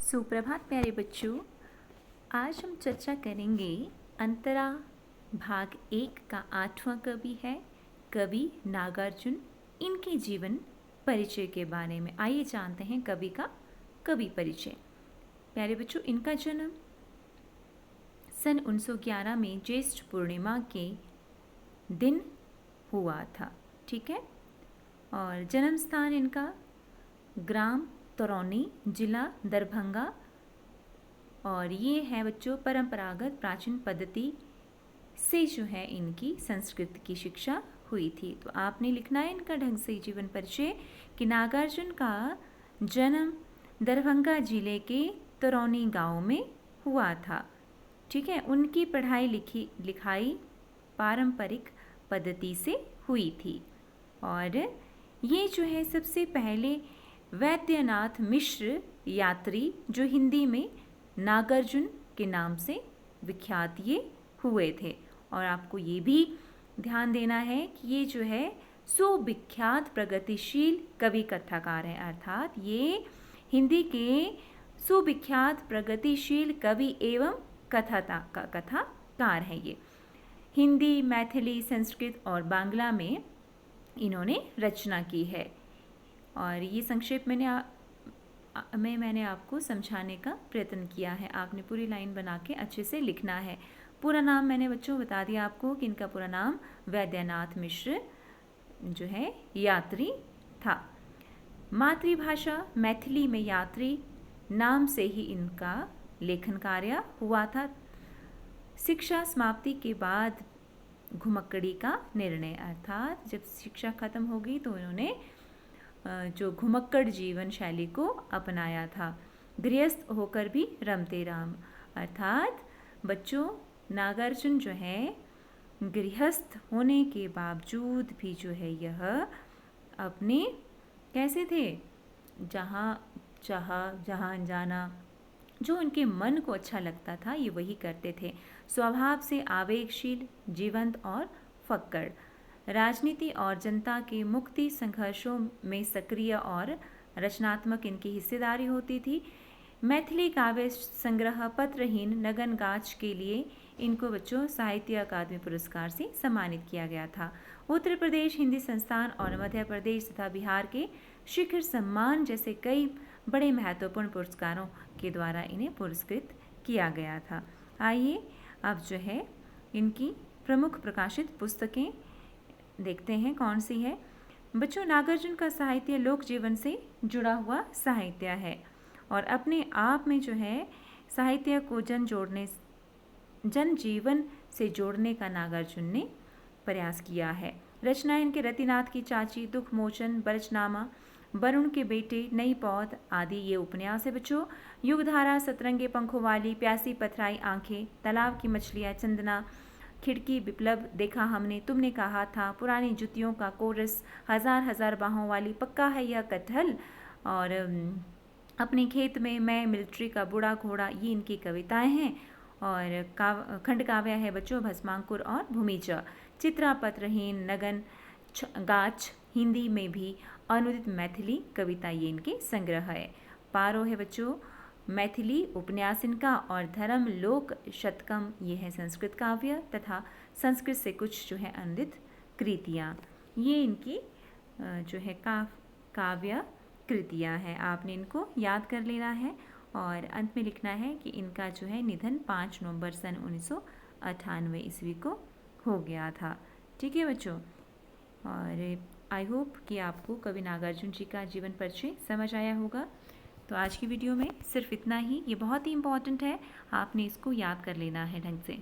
सुप्रभात प्यारे बच्चों। आज हम चर्चा करेंगे अंतरा भाग 1 का 8वां कवि है कवि नागार्जुन। इनके जीवन परिचय के बारे में आइए जानते हैं कवि का कवि परिचय। प्यारे बच्चों, इनका जन्म सन 1911 में ज्येष्ठ पूर्णिमा के दिन हुआ था। ठीक है। और जन्म स्थान इनका ग्राम तरौनी, जिला दरभंगा। और ये है बच्चों परंपरागत प्राचीन पद्धति से जो है इनकी संस्कृत की शिक्षा हुई थी। तो आपने लिखना है इनका ढंग से जीवन परिचय कि नागार्जुन का जन्म दरभंगा जिले के तरौनी गांव में हुआ था। ठीक है। उनकी पढ़ाई लिखाई पारंपरिक पद्धति से हुई थी। और ये जो है सबसे पहले वैद्यनाथ मिश्र यात्री जो हिंदी में नागार्जुन के नाम से विख्यात ये हुए थे। और आपको ये भी ध्यान देना है कि ये जो है सुविख्यात प्रगतिशील कवि कथाकार हैं, अर्थात ये हिंदी के सुविख्यात प्रगतिशील कवि एवं कथाकार हैं। ये हिंदी, मैथिली, संस्कृत और बांग्ला में इन्होंने रचना की है। और ये संक्षेप मैंने आपको समझाने का प्रयत्न किया है। आपने पूरी लाइन बना के अच्छे से लिखना है। पूरा नाम मैंने बच्चों बता दिया आपको कि इनका पूरा नाम वैद्यनाथ मिश्र जो है यात्री था। मातृभाषा मैथिली में यात्री नाम से ही इनका लेखन कार्य हुआ था। शिक्षा समाप्ति के बाद घुमक्कड़ी का निर्णय, अर्थात जब शिक्षा खत्म हो गई तो इन्होंने जो घुमक्कड़ जीवन शैली को अपनाया था। गृहस्थ होकर भी रमते राम, अर्थात बच्चों नागार्जुन जो है गृहस्थ होने के बावजूद भी जो है यह अपने कैसे थे, जहाँ जाना जो उनके मन को अच्छा लगता था ये वही करते थे। स्वभाव से आवेगशील, जीवंत और फक्कड़। राजनीति और जनता के मुक्ति संघर्षों में सक्रिय और रचनात्मक इनकी हिस्सेदारी होती थी। मैथिली काव्य संग्रह पत्रहीन नगन गाछ के लिए इनको बच्चों साहित्य अकादमी पुरस्कार से सम्मानित किया गया था। उत्तर प्रदेश हिंदी संस्थान और मध्य प्रदेश तथा बिहार के शिखर सम्मान जैसे कई बड़े महत्वपूर्ण पुरस्कारों के द्वारा इन्हें पुरस्कृत किया गया था। आइए अब जो है इनकी प्रमुख प्रकाशित पुस्तकें देखते हैं कौन सी है। बच्चों नागार्जुन का साहित्य लोक जीवन से जुड़ा हुआ साहित्य है और अपने आप में जो है साहित्य को जन जीवन से जोड़ने का नागार्जुन ने प्रयास किया है। रचनाएं इनके रतिनाथ की चाची, दुख मोचन, बरचनामा, वरुण के बेटे, नई पौध आदि ये उपन्यास है बच्चों। युगधारा, सतरंगे पंखों वाली, प्यासी पथराई आंखें, तालाब की मछलियाँ, चंदना, खिड़की, विप्लव, देखा हमने, तुमने कहा था, पुरानी जुतियों का कोरस, हजार हजार बाहों वाली, पक्का है यह कटहल और अपने खेत में मैं, मिलिट्री का बूढ़ा घोड़ा, ये इनकी कविताएं हैं। और खंड काव्य है बच्चों भस्मांकुर और भूमिजा। चित्रा, पत्रहीन, नगन गाछ, हिंदी में भी अनुदित मैथिली कविता ये इनके संग्रह है। पारो है बच्चों मैथिली उपन्यास इनका। और धर्म लोक शतकम ये है संस्कृत काव्य तथा संस्कृत से कुछ जो है अनुदित कृतियाँ, ये इनकी जो है काव्य कृतियाँ हैं। आपने इनको याद कर लेना है और अंत में लिखना है कि इनका जो है निधन 5 नवंबर सन 1998 ईस्वी को हो गया था। ठीक है बच्चों। और आई होप कि आपको कवि नागार्जुन जी का जीवन परिचय समझ आया होगा। तो आज की वीडियो में सिर्फ इतना ही। ये बहुत ही इम्पॉर्टेंट है, आपने इसको याद कर लेना है ढंग से।